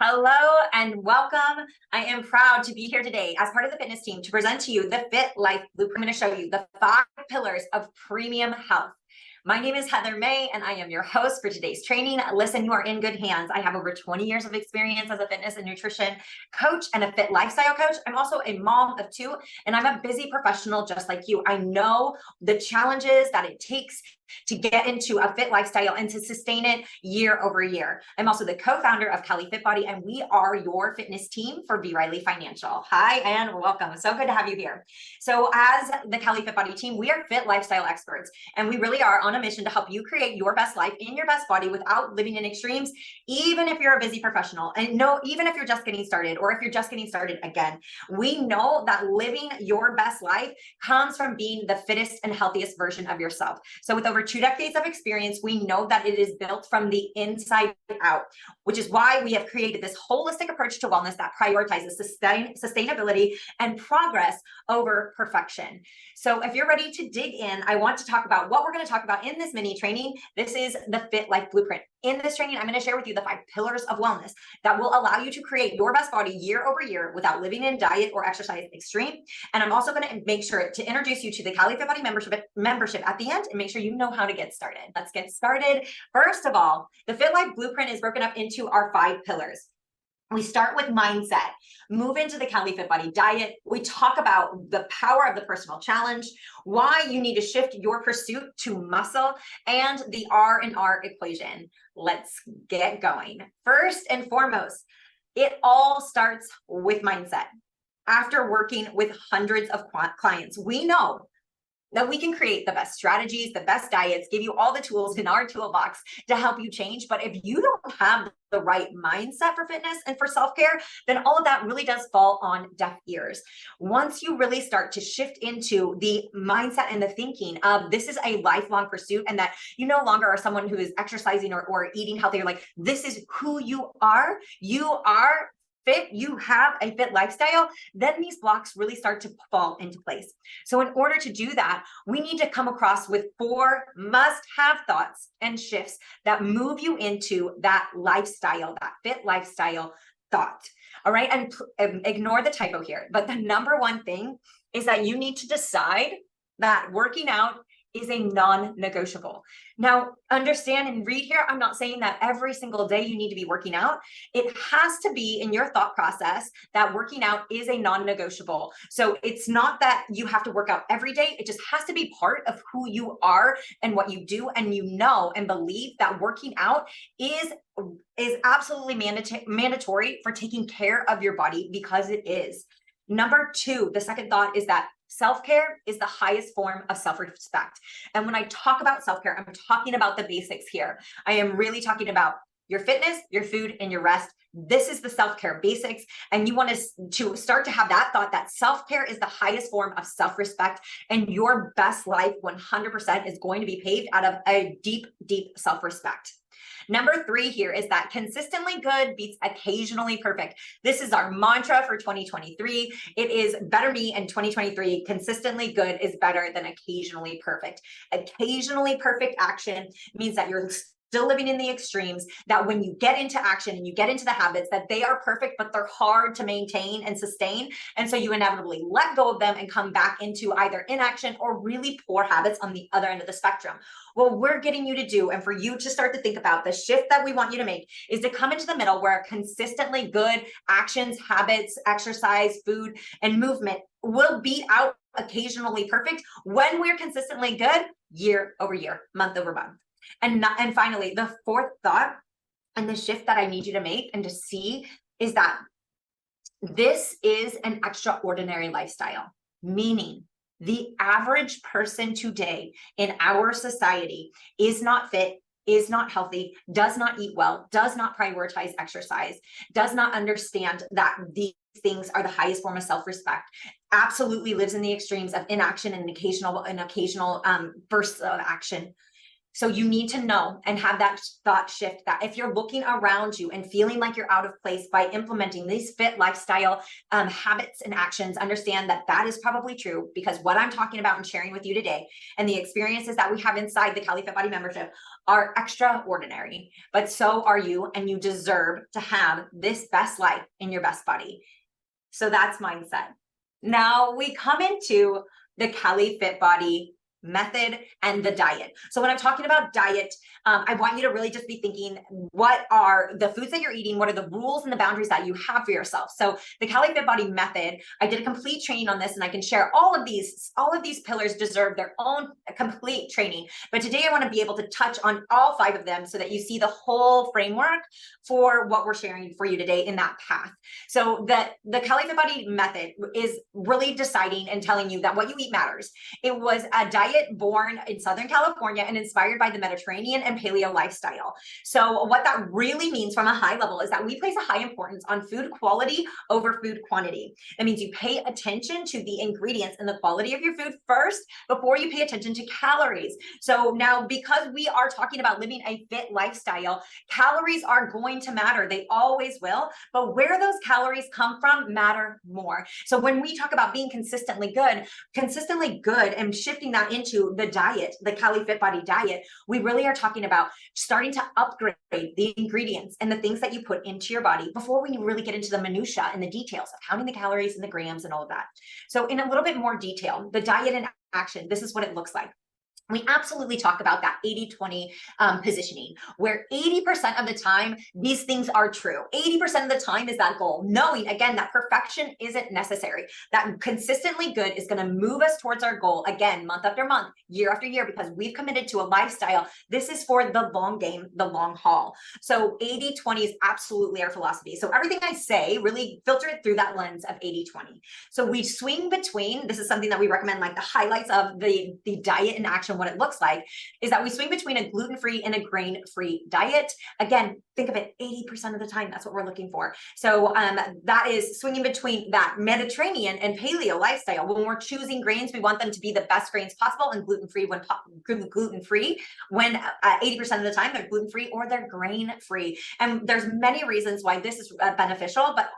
Hello and welcome. I am proud to be here today as part of the fitness team to present to you the Fit Life Blueprint. I'm going to show you the 5 pillars of premium health. My name is Heather May, and I am your host for today's training. Listen, you are in good hands. I have over 20 years of experience as a fitness and nutrition coach and a fit lifestyle coach. I'm also a mom of 2, and I'm a busy professional just like you. I know the challenges that it takes to get into a fit lifestyle and to sustain it year over year. I'm also the co-founder of CaliFit, and we are your fitness team for B. Riley Financial. Hi, and welcome. So good to have you here. So as the CaliFit team, we are fit lifestyle experts, and we really are on a mission to help you create your best life in your best body without living in extremes, even if you're a busy professional. And no, even if you're just getting started, or if you're just getting started again, we know that living your best life comes from being the fittest and healthiest version of yourself. So with over 2 decades of experience, we know that it is built from the inside out, which is why we have created this holistic approach to wellness that prioritizes sustainability and progress over perfection. So if you're ready to dig in, I want to talk about what we're going to talk about in this mini training. This is the Fit Life Blueprint. In this training, I'm going to share with you the 5 pillars of wellness that will allow you to create your best body year over year without living in diet or exercise extreme. And I'm also going to make sure to introduce you to the CaliFit membership at the end and make sure you know how to get started. Let's get started. First of all, the Fit Life Blueprint is broken up into our 5 pillars. We start with mindset, move into the CaliFit diet. We talk about the power of the personal challenge, why you need to shift your pursuit to muscle, and the R and R equation. Let's get going. First and foremost, it all starts with mindset. After working with hundreds of clients, we know that we can create the best strategies, the best diets, give you all the tools in our toolbox to help you change. But if you don't have the right mindset for fitness and for self-care, then all of that really does fall on deaf ears. Once you really start to shift into the mindset and the thinking of this is a lifelong pursuit, and that you no longer are someone who is exercising or eating healthy, you're like, this is who you are fit, you have a fit lifestyle, then these blocks really start to fall into place. So in order to do that, we need to come across with 4 must-have thoughts and shifts that move you into that lifestyle, that fit lifestyle thought. All right, and ignore the typo here, but the number one thing is that you need to decide that working out is a non-negotiable. Now, understand and read here, I'm not saying that every single day you need to be working out. It has to be in your thought process that working out is a non-negotiable. So it's not that you have to work out every day. It just has to be part of who you are and what you do. And you know and believe that working out is absolutely mandatory for taking care of your body, because it is. Number 2, the second thought is that self-care is the highest form of self-respect. And when I talk about self-care, I'm talking about the basics here. I am really talking about your fitness, your food, and your rest. This is the self-care basics. And you want to start to have that thought that self-care is the highest form of self-respect, and your best life 100% is going to be paved out of a deep, deep self-respect. Number 3 here is that consistently good beats occasionally perfect. This is our mantra for 2023. It is better me in 2023. Consistently good is better than occasionally perfect. Occasionally perfect action means that you're still living in the extremes, that when you get into action and you get into the habits, that they are perfect, but they're hard to maintain and sustain. And so you inevitably let go of them and come back into either inaction or really poor habits on the other end of the spectrum. What we're getting you to do, and for you to start to think about, the shift that we want you to make is to come into the middle where consistently good actions, habits, exercise, food, and movement will beat out occasionally perfect when we're consistently good year over year, month over month. And finally, the 4th thought and the shift that I need you to make and to see is that this is an extraordinary lifestyle, meaning the average person today in our society is not fit, is not healthy, does not eat well, does not prioritize exercise, does not understand that these things are the highest form of self-respect, absolutely lives in the extremes of inaction and occasional bursts of action. So you need to know and have that thought shift that if you're looking around you and feeling like you're out of place by implementing these fit lifestyle habits and actions, understand that that is probably true, because what I'm talking about and sharing with you today and the experiences that we have inside the CaliFit Body membership are extraordinary, but so are you, and you deserve to have this best life in your best body. So that's mindset. Now we come into the CaliFit Body method and the diet. So when I'm talking about diet, I want you to really just be thinking, what are the foods that you're eating? What are the rules and the boundaries that you have for yourself? So the CaliFit Body method, I did a complete training on this, and I can share all of these pillars deserve their own complete training. But today I want to be able to touch on all 5 of them so that you see the whole framework for what we're sharing for you today in that path. So the CaliFit Body method is really deciding and telling you that what you eat matters. It was a diet born in Southern California and inspired by the Mediterranean and paleo lifestyle. So what that really means from a high level is that we place a high importance on food quality over food quantity. That means you pay attention to the ingredients and the quality of your food first before you pay attention to calories. So now, because we are talking about living a fit lifestyle, calories are going to matter. They always will, but where those calories come from matter more. So when we talk about being consistently good and shifting that into the diet, the CaliFit Body diet, we really are talking about starting to upgrade the ingredients and the things that you put into your body before we really get into the minutia and the details of counting the calories and the grams and all of that. So in a little bit more detail, the diet in action, this is what it looks like. We absolutely talk about that 80-20 positioning, where 80% of the time, these things are true. 80% of the time is that goal, knowing, again, that perfection isn't necessary. That consistently good is going to move us towards our goal, again, month after month, year after year, because we've committed to a lifestyle. This is for the long game, the long haul. So 80-20 is absolutely our philosophy. So everything I say, really filter it through that lens of 80-20. So we swing between, this is something that we recommend, like the highlights of the diet in action. What it looks like is that we swing between a gluten-free and a grain-free diet. Again, think of it 80% of the time. That's what we're looking for. So that is swinging between that Mediterranean and paleo lifestyle. When we're choosing grains, we want them to be the best grains possible, and gluten-free when 80% of the time they're gluten-free or they're grain-free. And there's many reasons why this is beneficial, but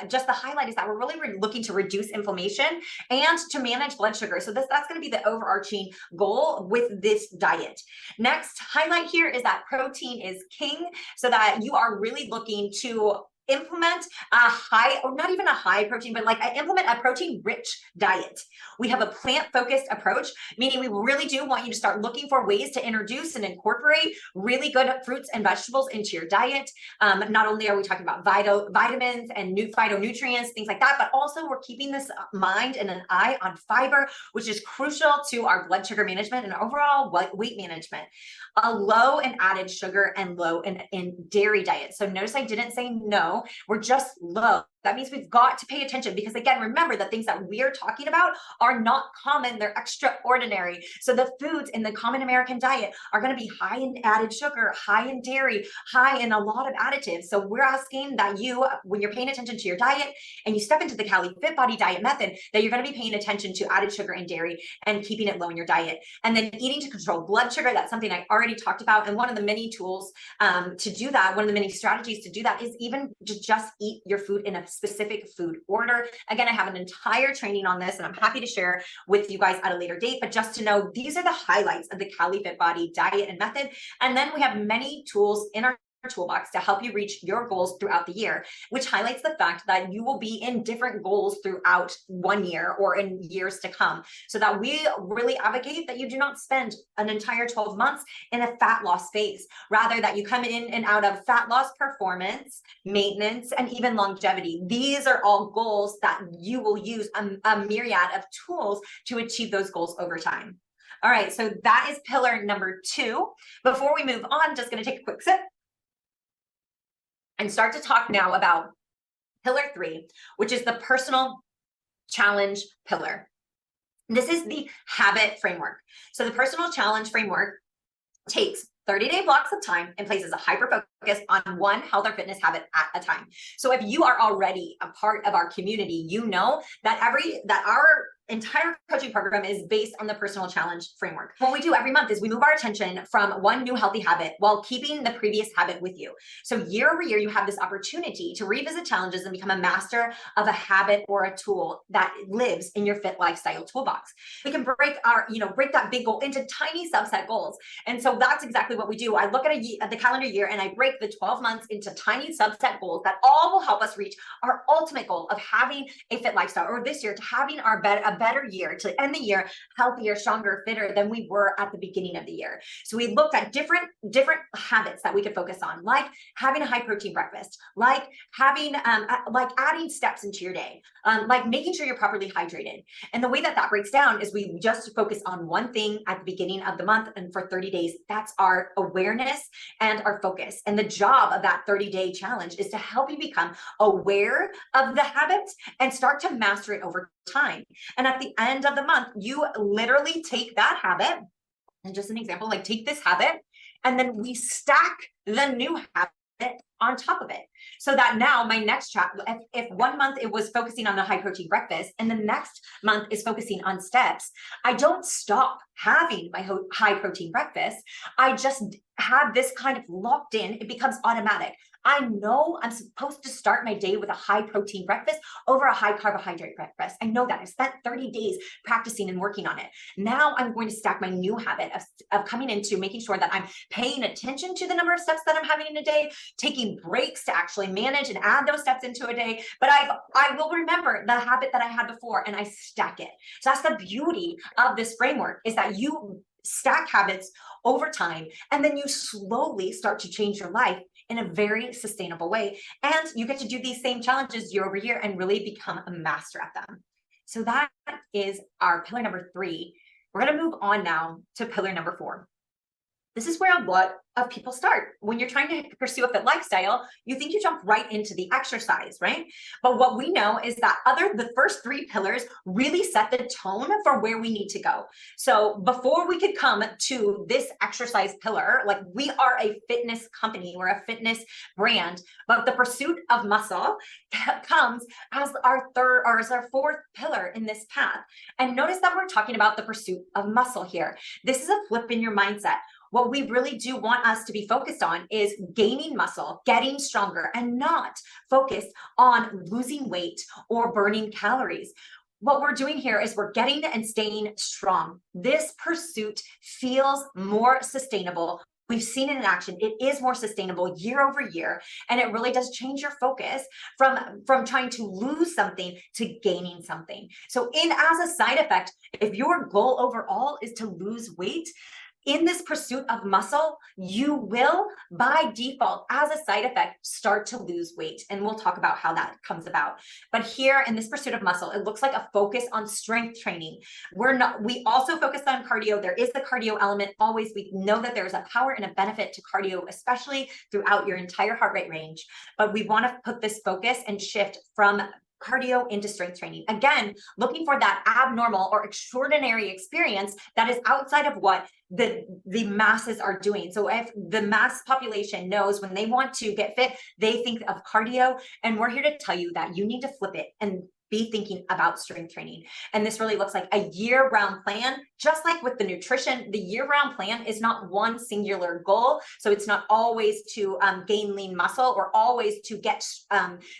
just the highlight is that we're really looking to reduce inflammation and to manage blood sugar. So that's going to be the overarching goal with this diet. Next highlight here is that protein is king, so that you are really looking to implement a high, or not even a high protein, but like implement a protein rich diet. We have a plant-focused approach, meaning we really do want you to start looking for ways to introduce and incorporate really good fruits and vegetables into your diet. Not only are we talking about vitamins and phytonutrients, things like that, but also we're keeping this mind and an eye on fiber, which is crucial to our blood sugar management and overall weight management. A low in added sugar and low in dairy diet. So notice I didn't say no, we're just low. That means we've got to pay attention, because again, remember, the things that we're talking about are not common, they're extraordinary. So the foods in the common American diet are going to be high in added sugar, high in dairy, high in a lot of additives. So we're asking that you, when you're paying attention to your diet and you step into the CaliFit Body diet method, that you're going to be paying attention to added sugar and dairy and keeping it low in your diet. And then eating to control blood sugar, that's something I already talked about. And one of the many tools to do that, one of the many strategies to do that, is even to just eat your food in a specific food order. Again, I have an entire training on this, and I'm happy to share with you guys at a later date, but just to know, these are the highlights of the CaliFit Body diet and method. And then we have many tools in our toolbox to help you reach your goals throughout the year, which highlights the fact that you will be in different goals throughout 1 year or in years to come, so that we really advocate that you do not spend an entire 12 months in a fat loss phase, rather that you come in and out of fat loss, performance, maintenance, and even longevity. These are all goals that you will use a myriad of tools to achieve those goals over time. All right, so that is pillar number 2. Before we move on, just going to take a quick sip and start to talk now about pillar 3, which is the personal challenge pillar. This is the habit framework. So the personal challenge framework takes 30-day blocks of time and places a hyper focus on one health or fitness habit at a time. So if you are already a part of our community, you know that our entire coaching program is based on the personal challenge framework. What we do every month is we move our attention from one new healthy habit while keeping the previous habit with you. So year over year, you have this opportunity to revisit challenges and become a master of a habit or a tool that lives in your fit lifestyle toolbox. We can break that big goal into tiny subset goals. And so that's exactly what we do. I look at the calendar year and I break the 12 months into tiny subset goals that all will help us reach our ultimate goal of having a fit lifestyle, or this year to having a better year, to end the year healthier, stronger, fitter than we were at the beginning of the year. So we looked at different habits that we could focus on, like having a high protein breakfast, like having like adding steps into your day, like making sure you're properly hydrated. And the way that breaks down is we just focus on one thing at the beginning of the month, and for 30 days, that's our awareness and our focus. And the job of that 30-day challenge is to help you become aware of the habits and start to master it over time. And at the end of the month, you literally take that habit, and just an example, like take this habit, and then we stack the new habit on top of it. So that now my next chapter, if 1 month it was focusing on a high protein breakfast and the next month is focusing on steps, I don't stop having my high protein breakfast. I just have this kind of locked in. It becomes automatic. I know I'm supposed to start my day with a high protein breakfast over a high carbohydrate breakfast. I know that. I spent 30 days practicing and working on it. Now I'm going to stack my new habit of coming into making sure that I'm paying attention to the number of steps that I'm having in a day, taking breaks to actually manage and add those steps into a day. But I will remember the habit that I had before and I stack it. So that's the beauty of this framework, is that you stack habits over time, and then you slowly start to change your life in a very sustainable way. And you get to do these same challenges year over year and really become a master at them. So that is our pillar number 3. We're going to move on now to pillar number 4. This is where a lot of people start. When you're trying to pursue a fit lifestyle, you think you jump right into the exercise, right? But what we know is that the first 3 pillars really set the tone for where we need to go. So before we could come to this exercise pillar, like we are a fitness company, we're a fitness brand, but the pursuit of muscle comes as our 4th pillar in this path. And notice that we're talking about the pursuit of muscle here. This is a flip in your mindset. What we really do want us to be focused on is gaining muscle, getting stronger, and not focused on losing weight or burning calories. What we're doing here is we're getting and staying strong. This pursuit feels more sustainable. We've seen it in action. It is more sustainable year over year, and it really does change your focus from trying to lose something to gaining something. So as a side effect, if your goal overall is to lose weight, in this pursuit of muscle, you will, by default, as a side effect, start to lose weight. And we'll talk about how that comes about. But here in this pursuit of muscle, it looks like a focus on strength training. We also focus on cardio. There is the cardio element always. We know that there's a power and a benefit to cardio, especially throughout your entire heart rate range. But we want to put this focus and shift from cardio into strength training. Again, looking for that abnormal or extraordinary experience that is outside of what the masses are doing. So if the mass population knows when they want to get fit, they think of cardio, and we're here to tell you that you need to flip it and be thinking about strength training. And this really looks like a year-round plan. Just like with the nutrition, the year-round plan is not one singular goal. So it's not always to gain lean muscle or always to get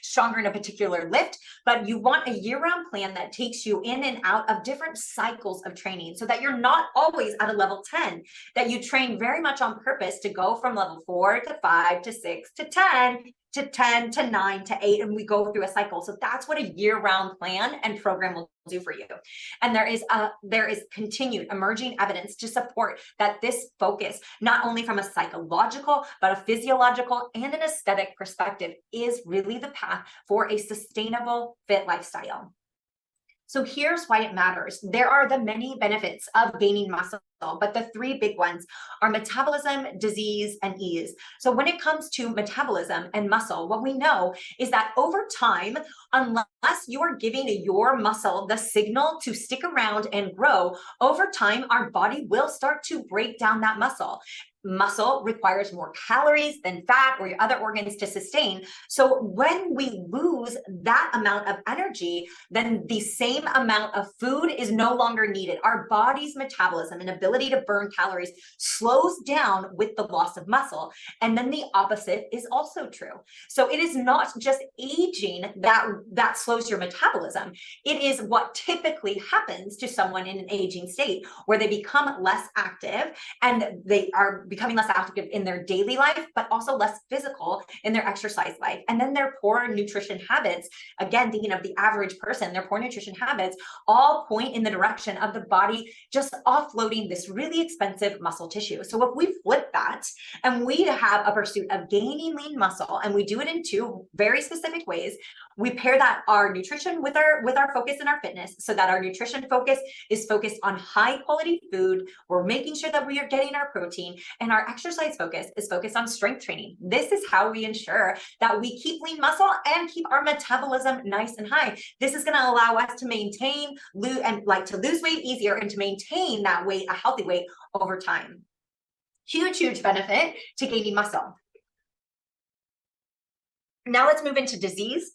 stronger in a particular lift, but you want a year-round plan that takes you in and out of different cycles of training so that you're not always at a level 10, that you train very much on purpose to go from level 4 to 5 to 6 to 10 to 10 to 9 to 8, and we go through a cycle. So that's what a year-round plan and program will do for you. And there is continued emerging evidence to support that this focus, not only from a psychological, but a physiological and an aesthetic perspective, is really the path for a sustainable fit lifestyle. So here's why it matters. There are the many benefits of gaining muscle, but the 3 big ones are metabolism, disease, and ease. So when it comes to metabolism and muscle, what we know is that over time, unless you are giving your muscle the signal to stick around and grow, over time, our body will start to break down that muscle. muscle requires more calories than fat or your other organs to sustain. So when we lose that amount of energy, then the same amount of food is no longer needed. Our body's metabolism and ability to burn calories slows down with the loss of muscle. And then the opposite is also true. So it is not just aging that slows your metabolism. It is what typically happens to someone in an aging state, where they become less active, and they are becoming less active in their daily life, but also less physical in their exercise life. And then their poor nutrition habits, again, thinking of the average person, their poor nutrition habits all point in the direction of the body just offloading this really expensive muscle tissue. So if we flip that and we have a pursuit of gaining lean muscle, and we do it in two very specific ways, we pair that our nutrition with our focus in our fitness, so that our nutrition focus is focused on high quality food. We're making sure that we are getting our protein, and our exercise focus is focused on strength training. This is how we ensure that we keep lean muscle and keep our metabolism nice and high. This is going to allow us to maintain to lose weight easier, and to maintain that weight, a healthy weight, over time. Huge benefit to gaining muscle. Now let's move into disease.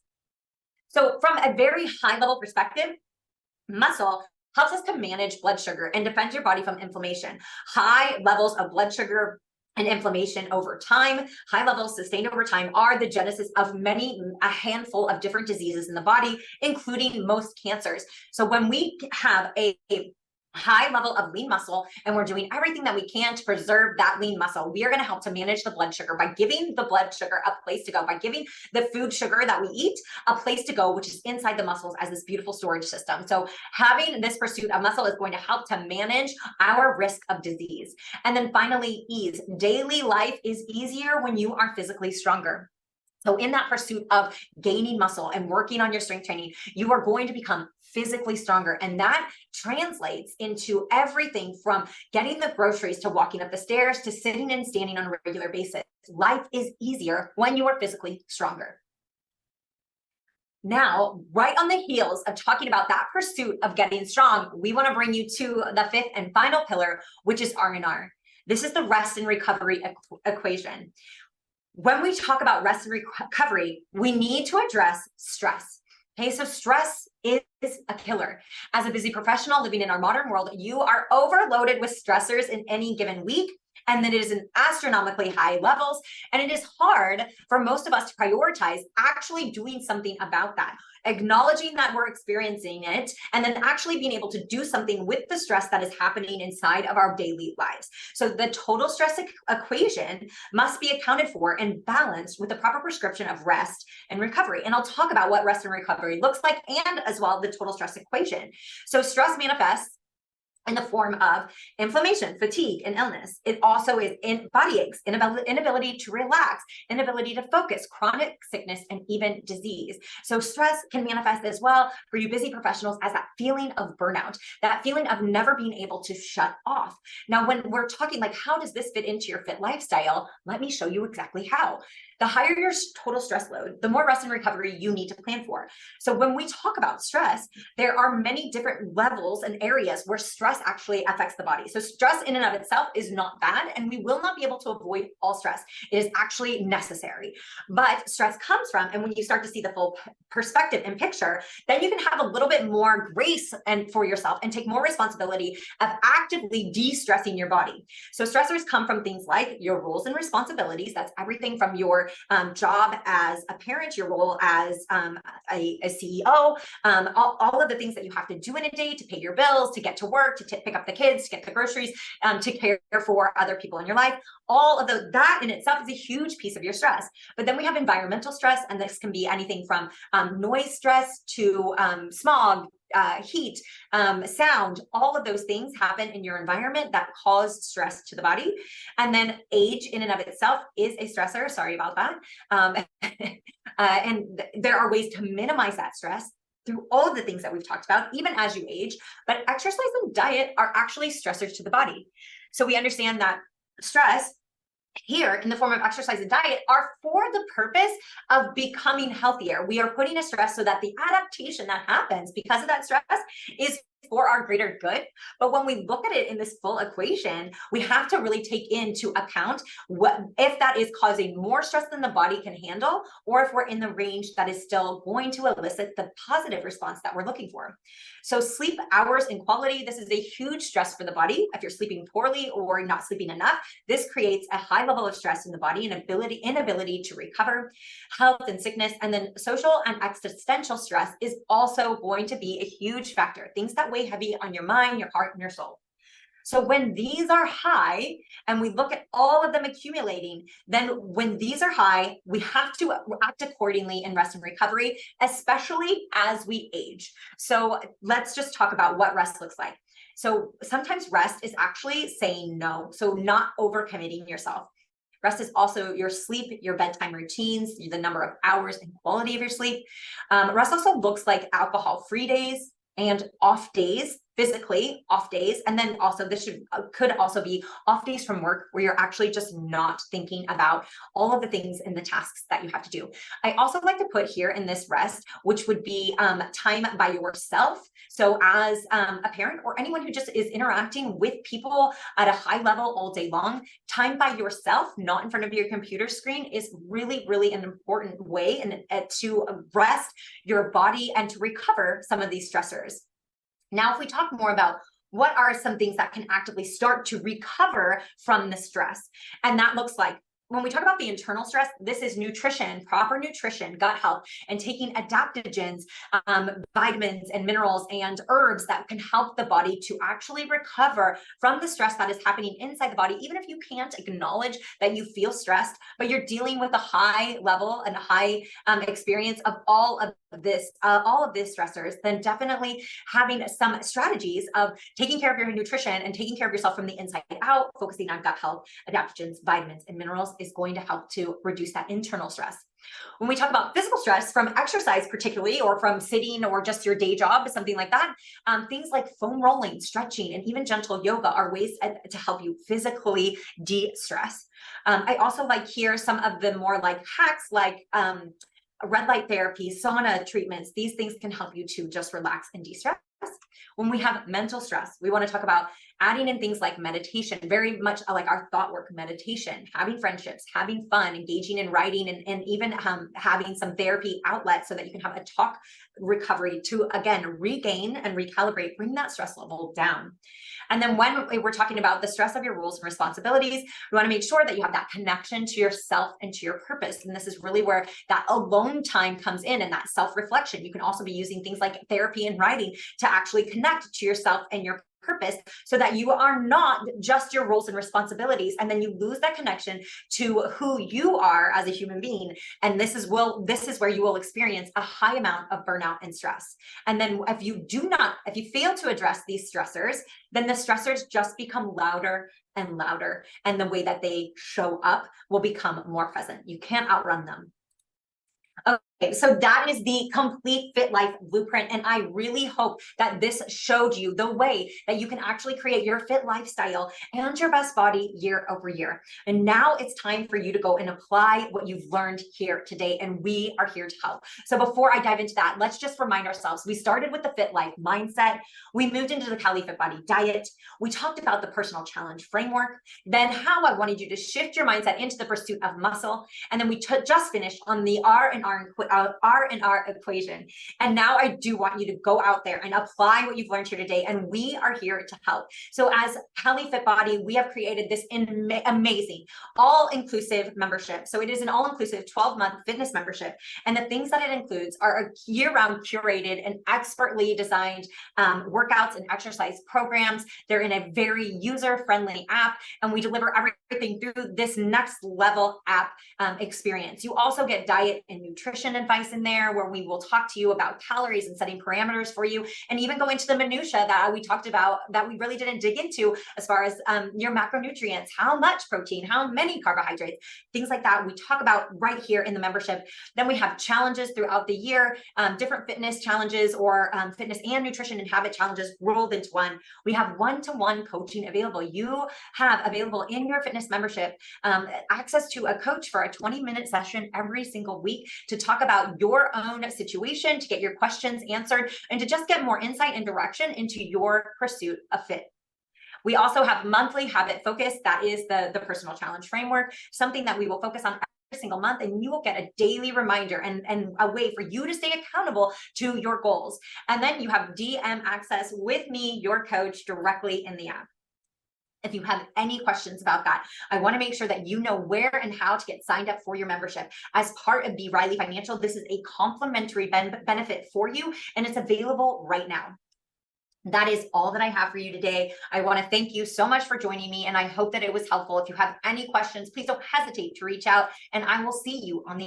So from a very high level perspective, muscle helps us to manage blood sugar and defend your body from inflammation. High levels of blood sugar and inflammation over time, high levels sustained over time, are the genesis of a handful of different diseases in the body, including most cancers. So when we have a high level of lean muscle, and we're doing everything that we can to preserve that lean muscle, we are going to help to manage the blood sugar by giving the blood sugar a place to go, by giving the food sugar that we eat a place to go, which is inside the muscles as this beautiful storage system. So having this pursuit of muscle is going to help to manage our risk of disease. And then finally, ease. Daily life is easier when you are physically stronger. So in that pursuit of gaining muscle and working on your strength training, you are going to become physically stronger. And that translates into everything from getting the groceries to walking up the stairs to sitting and standing on a regular basis. Life is easier when you are physically stronger. Now, right on the heels of talking about that pursuit of getting strong, we want to bring you to the fifth and final pillar, which is R&R. This is the rest and recovery equation. When we talk about rest and recovery, we need to address stress. Okay, so stress is a killer. As a busy professional living in our modern world, you are overloaded with stressors in any given week, and that it is in astronomically high levels. And it is hard for most of us to prioritize actually doing something about that, acknowledging that we're experiencing it, and then actually being able to do something with the stress that is happening inside of our daily lives. So the total stress equation must be accounted for and balanced with the proper prescription of rest and recovery. And I'll talk about what rest and recovery looks like, and as well the total stress equation. So stress manifests in the form of inflammation, fatigue, and illness. It also is in body aches, inability to relax, inability to focus, chronic sickness, and even disease. So stress can manifest as well for you busy professionals as that feeling of burnout, that feeling of never being able to shut off. Now, when we're talking like, how does this fit into your fit lifestyle? Let me show you exactly how. The higher your total stress load, the more rest and recovery you need to plan for. So when we talk about stress, there are many different levels and areas where stress actually affects the body. So stress in and of itself is not bad, and we will not be able to avoid all stress. It is actually necessary. But stress comes from, and when you start to see the full perspective and picture, then you can have a little bit more grace for yourself and take more responsibility of actively de-stressing your body. So stressors come from things like your roles and responsibilities. That's everything from your job as a parent, your role as a CEO, all of the things that you have to do in a day to pay your bills, to get to work, to pick up the kids, to get the groceries, to care for other people in your life. All of that in itself is a huge piece of your stress. But then we have environmental stress, and this can be anything from noise stress to smog, heat, sound. All of those things happen in your environment that cause stress to the body. And then age in and of itself is a stressor. Sorry about that. And there are ways to minimize that stress through all of the things that we've talked about, even as you age. But exercise and diet are actually stressors to the body. So we understand that stress here in the form of exercise and diet are for the purpose of becoming healthier. We are putting a stress so that the adaptation that happens because of that stress is for our greater good. But when we look at it in this full equation, we have to really take into account what if that is causing more stress than the body can handle, or if we're in the range that is still going to elicit the positive response that we're looking for. So sleep hours and quality, this is a huge stress for the body. If you're sleeping poorly or not sleeping enough, this creates a high level of stress in the body and inability to recover. Health and sickness, and then social and existential stress is also going to be a huge factor. Things that weigh heavy on your mind, your heart, and your soul. So when these are high and we look at all of them accumulating, then when these are high, we have to act accordingly in rest and recovery, especially as we age. So let's just talk about what rest looks like. So sometimes rest is actually saying no. So not overcommitting yourself. Rest is also your sleep, your bedtime routines, the number of hours and quality of your sleep. Rest also looks like alcohol-free days and off days, physically off days. And then also this could also be off days from work where you're actually just not thinking about all of the things and the tasks that you have to do. I also like to put here in this rest, which would be time by yourself. So as a parent or anyone who just is interacting with people at a high level all day long, time by yourself, not in front of your computer screen, is really, really an important way to rest your body and to recover some of these stressors. Now, if we talk more about what are some things that can actively start to recover from the stress, and that looks like, when we talk about the internal stress, this is nutrition, proper nutrition, gut health, and taking adaptogens, vitamins and minerals and herbs that can help the body to actually recover from the stress that is happening inside the body. Even if you can't acknowledge that you feel stressed, but you're dealing with a high level and a high experience of all of this stressors, then definitely having some strategies of taking care of your nutrition and taking care of yourself from the inside out, focusing on gut health, adaptogens, vitamins, and minerals is going to help to reduce that internal stress. When we talk about physical stress from exercise particularly, or from sitting or just your day job, something like that, things like foam rolling, stretching, and even gentle yoga are ways to help you physically de-stress. I also like here some of the more like hacks, like red light therapy, sauna treatments. These things can help you to just relax and de-stress. When we have mental stress, we want to talk about adding in things like meditation, very much like our thought work, meditation, having friendships, having fun, engaging in writing, and even having some therapy outlets so that you can have a talk recovery to, again, regain and recalibrate, bring that stress level down. And then when we're talking about the stress of your roles and responsibilities, we want to make sure that you have that connection to yourself and to your purpose. And this is really where that alone time comes in, and that self-reflection. You can also be using things like therapy and writing to actually connect to yourself and your purpose, so that you are not just your roles and responsibilities, and then you lose that connection to who you are as a human being. And this is where you will experience a high amount of burnout and stress. And then if you fail to address these stressors, then the stressors just become louder and louder, and the way that they show up will become more present. You can't outrun them. Okay, so that is the complete Fit Life blueprint. And I really hope that this showed you the way that you can actually create your fit lifestyle and your best body year over year. And now it's time for you to go and apply what you've learned here today. And we are here to help. So before I dive into that, let's just remind ourselves, we started with the Fit Life mindset. We moved into the CaliFit body diet. We talked about the personal challenge framework, then how I wanted you to shift your mindset into the pursuit of muscle. And then we just finished on the R&R equation. And now I do want you to go out there and apply what you've learned here today. And we are here to help. So as CaliFit Body, we have created this amazing all-inclusive membership. So it is an all-inclusive 12-month fitness membership. And the things that it includes are a year-round curated and expertly designed workouts and exercise programs. They're in a very user-friendly app, and we deliver everything through this next level app experience. You also get diet and nutrition advice in there, where we will talk to you about calories and setting parameters for you, and even go into the minutia that we talked about that we really didn't dig into, as far as your macronutrients, how much protein, how many carbohydrates, things like that we talk about right here in the membership. Then we have challenges throughout the year, different fitness challenges, or fitness and nutrition and habit challenges rolled into one. We have one-to-one coaching available. You have available in your fitness Fitness membership, access to a coach for a 20-minute session every single week to talk about your own situation, to get your questions answered, and to just get more insight and direction into your pursuit of fit. We also have monthly habit focus. That is the personal challenge framework, something that we will focus on every single month, and you will get a daily reminder and a way for you to stay accountable to your goals. And then you have DM access with me, your coach, directly in the app. If you have any questions about that, I want to make sure that you know where and how to get signed up for your membership. As part of B. Riley Financial, this is a complimentary benefit for you, and it's available right now. That is all that I have for you today. I want to thank you so much for joining me, and I hope that it was helpful. If you have any questions, please don't hesitate to reach out, and I will see you on the